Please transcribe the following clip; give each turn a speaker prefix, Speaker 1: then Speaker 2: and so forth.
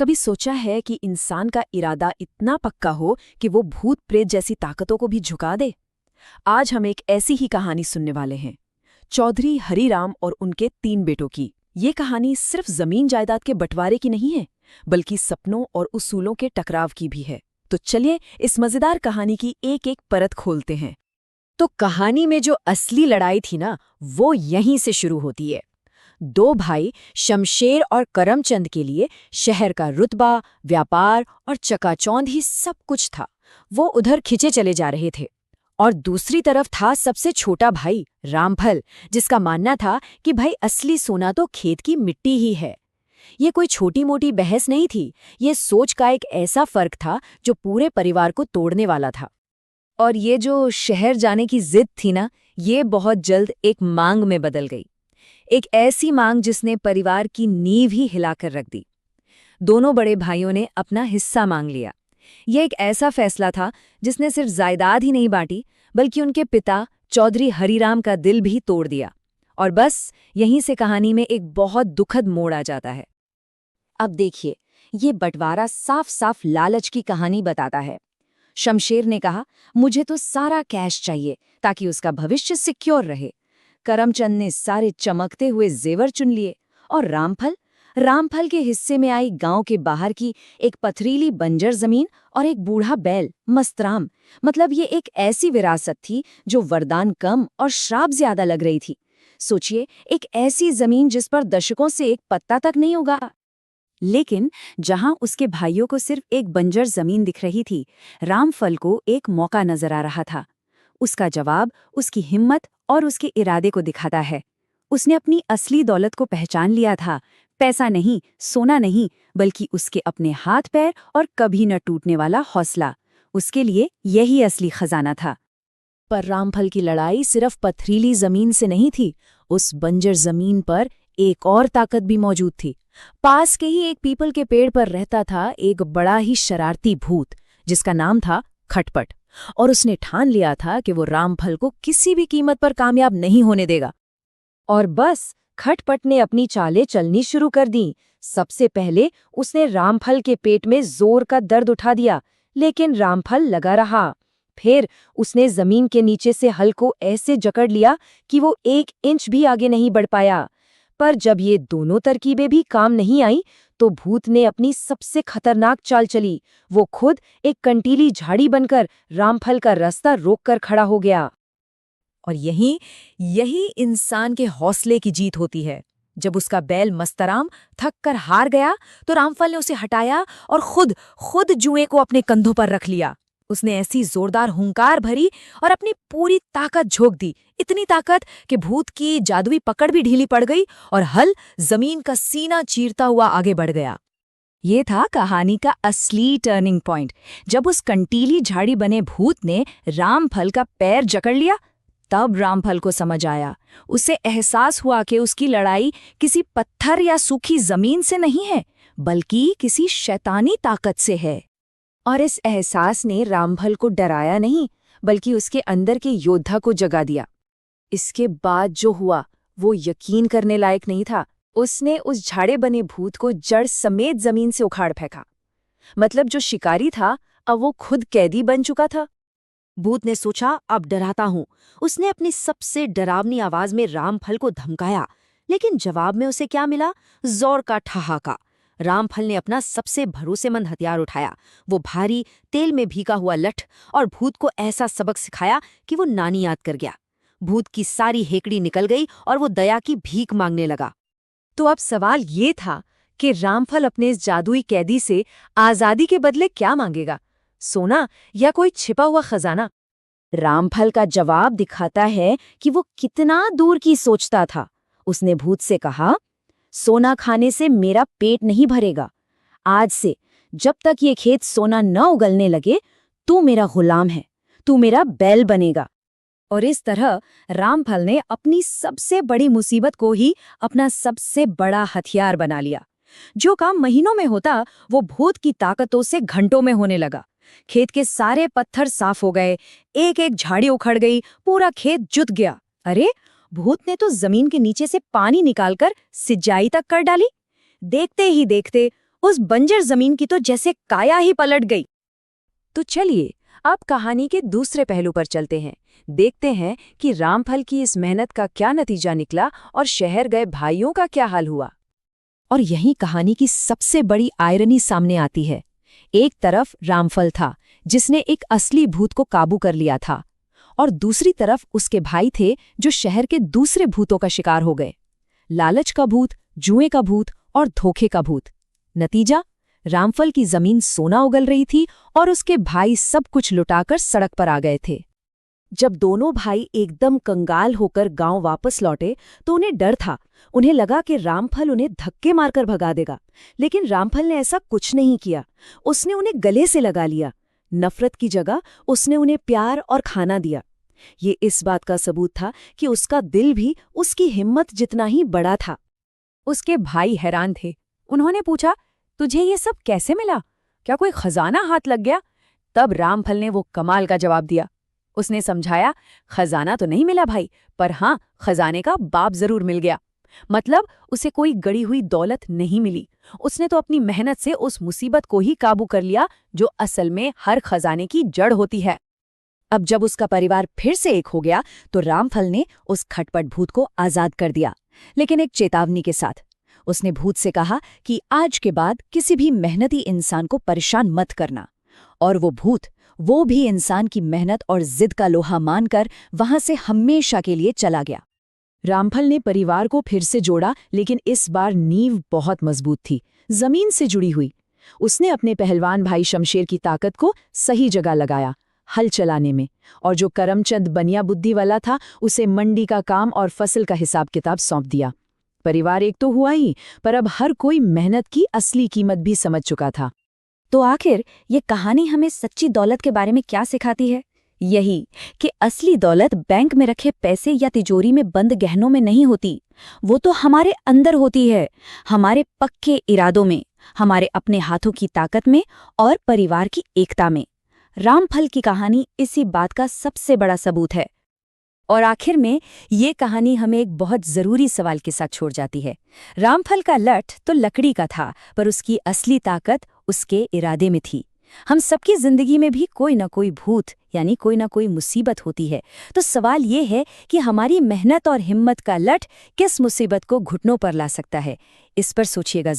Speaker 1: कभी सोचा है कि इंसान का इरादा इतना पक्का हो कि वो भूत प्रेत जैसी ताकतों को भी झुका दे? आज हम एक ऐसी ही कहानी सुनने वाले हैं, चौधरी हरीराम और उनके 3 बेटों की। ये कहानी सिर्फ जमीन जायदाद के बंटवारे की नहीं है, बल्कि सपनों और उसूलों के टकराव की भी है। तो चलिए इस मजेदार कहानी की एक एक परत खोलते हैं।
Speaker 2: तो कहानी में जो असली लड़ाई थी ना, वो यहीं से शुरू होती है। 2 भाई शमशेर और करमचंद के लिए शहर का रुतबा, व्यापार और चकाचौंध ही सब कुछ था। वो उधर खिंचे चले जा रहे थे। और दूसरी तरफ था सबसे छोटा भाई रामफल, जिसका मानना था कि भाई असली सोना तो खेत की मिट्टी ही है। ये कोई छोटी मोटी बहस नहीं थी, ये सोच का एक ऐसा फर्क था जो पूरे परिवार को तोड़ने वाला था। और ये जो शहर जाने की जिद थी ना, ये बहुत जल्द एक मांग में बदल गई। एक ऐसी मांग जिसने परिवार की नींव ही हिलाकर रख दी। दोनों बड़े भाइयों ने अपना हिस्सा मांग लिया। यह एक ऐसा फैसला था जिसने सिर्फ जायदाद ही नहीं बांटी, बल्कि उनके पिता चौधरी हरीराम का दिल भी तोड़ दिया। और बस यहीं से कहानी में एक बहुत दुखद मोड़ आ जाता है। अब देखिए, ये बंटवारा साफ साफ लालच की कहानी बताता है। शमशेर ने कहा, मुझे तो सारा कैश चाहिए ताकि उसका भविष्य सिक्योर रहे। करमचंद ने सारे चमकते हुए जेवर चुन लिए। और रामफल के हिस्से में आई गांव के बाहर की एक पथरीली बंजर जमीन और एक बूढ़ा बैल मस्तराम। मतलब ये एक ऐसी विरासत थी जो वरदान कम और श्राप ज्यादा लग रही थी। सोचिए, एक ऐसी जमीन जिस पर दशकों से एक पत्ता तक नहीं उगा। लेकिन जहां उसके भाइयों को सिर्फ एक बंजर जमीन दिख रही थी, रामफल को एक मौका नजर आ रहा था। उसका जवाब उसकी हिम्मत और उसके इरादे को दिखाता है। उसने अपनी असली दौलत को पहचान लिया था। पैसा नहीं, सोना नहीं, बल्कि उसके अपने हाथ पैर और कभी न टूटने वाला हौसला। उसके लिए यही असली खजाना था।
Speaker 1: पर रामफल की लड़ाई सिर्फ पथरीली जमीन से नहीं थी। उस बंजर जमीन पर एक और ताकत भी मौजूद थी। पास के ही एक पीपल के पेड़ पर रहता था एक बड़ा ही शरारती भूत, जिसका नाम था खटपट। और उसने ठान लिया था कि वो रामफल को किसी भी कीमत पर कामयाब नहीं होने देगा।
Speaker 2: और बस खटपट ने अपनी चालें चलनी शुरू कर दी। सबसे पहले उसने रामफल के पेट में जोर का दर्द उठा दिया, लेकिन रामफल लगा रहा। फिर उसने जमीन के नीचे से हल को ऐसे जकड़ लिया कि वो 1 इंच भी आगे नहीं बढ़ पाया। पर जब ये दोनों तरकीबें भी काम नहीं आई, तो भूत ने अपनी सबसे खतरनाक चाल चली। वो खुद एक कंटीली झाड़ी बनकर रामफल का रास्ता रोककर खड़ा हो गया।
Speaker 1: और यही इंसान के हौसले की जीत होती है। जब उसका बैल मस्तराम थक कर हार गया, तो रामफल ने उसे हटाया और खुद जुए को अपने कंधों पर रख लिया। उसने ऐसी जोरदार हुंकार भरी और अपनी पूरी ताकत झोंक दी। इतनी ताकत कि भूत की जादुई पकड़ भी ढीली पड़ गई और हल जमीन का सीना चीरता हुआ आगे बढ़ गया। ये था कहानी का असली टर्निंग पॉइंट। जब उस कंटीली झाड़ी बने भूत ने रामफल का पैर जकड़ लिया, तब रामफल को समझ आया। उसे एहसास हुआ कि उसकी लड़ाई किसी पत्थर या सूखी जमीन से नहीं है, बल्कि किसी शैतानी ताकत से है। और इस एहसास ने रामफल को डराया नहीं, बल्कि उसके अंदर के योद्धा को जगा दिया। इसके बाद जो हुआ वो यकीन करने लायक नहीं था। उसने उस झाड़े बने भूत को जड़ समेत जमीन से उखाड़ फेंका। मतलब जो शिकारी था, अब वो खुद कैदी बन चुका था। भूत ने सोचा, अब डराता हूं। उसने अपनी सबसे डरावनी आवाज में रामफल को धमकाया, लेकिन जवाब में उसे क्या मिला? जोर का ठहाका। रामफल ने अपना सबसे भरोसेमंद हथियार उठाया, वो भारी तेल में भीगा हुआ लठ, और भूत को ऐसा सबक सिखाया कि वो नानी याद कर गया। भूत की सारी हेकड़ी निकल गई और वो दया की भीख मांगने लगा। तो अब सवाल ये था कि रामफल अपने इस जादुई कैदी से आजादी के बदले क्या मांगेगा? सोना या कोई छिपा हुआ खजाना? रामफल का जवाब दिखाता है कि वो कितना दूर की सोचता था। उसने भूत से कहा, सोना खाने से मेरा पेट नहीं भरेगा। आज से जब तक ये खेत सोना न उगलने लगे, तू मेरा गुलाम है, तू मेरा बैल बनेगा। और इस तरह रामफल ने अपनी सबसे बड़ी मुसीबत को ही अपना सबसे बड़ा हथियार बना लिया। जो काम महीनों में होता, वो भूत की ताकतों से घंटों में होने लगा। खेत के सारे पत्थर साफ हो गए, एक एक झाड़ी उखड़ गई, पूरा खेत जुत गया। अरे, भूत ने तो जमीन के नीचे से पानी निकालकर सिंचाई तक कर डाली। देखते ही देखते
Speaker 2: उस बंजर जमीन की तो जैसे काया ही पलट गई।
Speaker 1: तो चलिए अब कहानी के दूसरे पहलू पर चलते हैं। देखते हैं कि रामफल की इस मेहनत का क्या नतीजा निकला और शहर गए भाइयों का क्या हाल हुआ। और यही कहानी की सबसे बड़ी आयरनी सामने आती है। एक तरफ रामफल था जिसने एक असली भूत को काबू कर लिया था, और दूसरी तरफ उसके भाई थे जो शहर के दूसरे भूतों का शिकार हो गए। लालच का भूत, जुए का भूत और धोखे का भूत। नतीजा, रामफल की जमीन सोना उगल रही थी और उसके भाई सब कुछ लुटाकर सड़क पर आ गए थे। जब दोनों भाई एकदम कंगाल होकर गांव वापस लौटे तो उन्हें डर था। उन्हें लगा कि रामफल उन्हें धक्के मारकर भगा देगा, लेकिन रामफल ने ऐसा कुछ नहीं किया। उसने उन्हें गले से लगा लिया। नफरत की जगह उसने उन्हें प्यार और खाना दिया। ये इस बात का सबूत था कि उसका दिल भी उसकी हिम्मत जितना ही बड़ा था। उसके भाई हैरान थे। उन्होंने पूछा, तुझे ये सब कैसे मिला? क्या कोई खजाना हाथ लग गया? तब रामफल ने वो कमाल का जवाब दिया। उसने समझाया, खजाना तो नहीं मिला भाई, पर हाँ, खजाने का बाप जरूर मिल गया। मतलब उसे कोई गड़ी हुई दौलत नहीं मिली। उसने तो अपनी मेहनत से उस मुसीबत को ही काबू कर लिया जो असल में हर खजाने की जड़ होती है। अब जब उसका परिवार फिर से एक हो गया तो रामफल ने उस खटपट भूत को आजाद कर दिया, लेकिन एक चेतावनी के साथ। उसने भूत से कहा कि आज के बाद किसी भी मेहनती इंसान को परेशान मत करना। और वो भूत, वो भी इंसान की मेहनत और जिद का लोहा मानकर वहां से हमेशा के लिए चला गया। रामफल ने परिवार को फिर से जोड़ा, लेकिन इस बार नींव बहुत मजबूत थी, जमीन से जुड़ी हुई। उसने अपने पहलवान भाई शमशेर की ताकत को सही जगह लगाया, हल चलाने में, और जो करमचंद बनिया बुद्धि वाला था उसे मंडी का काम और फसल का हिसाब किताब सौंप दिया। परिवार एक तो हुआ ही, पर अब हर कोई मेहनत की असली कीमत भी समझ चुका था। तो आखिर ये कहानी हमें सच्ची दौलत के बारे में क्या सिखाती है? यही कि असली दौलत बैंक में रखे पैसे या तिजोरी में बंद गहनों में नहीं होती। वो तो हमारे अंदर होती है, हमारे पक्के इरादों में, हमारे अपने हाथों की ताकत में और परिवार की एकता में। रामफल की कहानी इसी बात का सबसे बड़ा सबूत है। और आखिर में ये कहानी हमें एक बहुत जरूरी सवाल के साथ छोड़ जाती है। रामफल का लठ तो लकड़ी का था, पर उसकी असली ताकत उसके इरादे में थी। हम सबकी जिंदगी में भी कोई ना कोई भूत यानी कोई ना कोई मुसीबत होती है। तो सवाल ये है कि हमारी मेहनत और हिम्मत का लठ किस मुसीबत को घुटनों पर ला सकता है? इस पर सोचिएगा।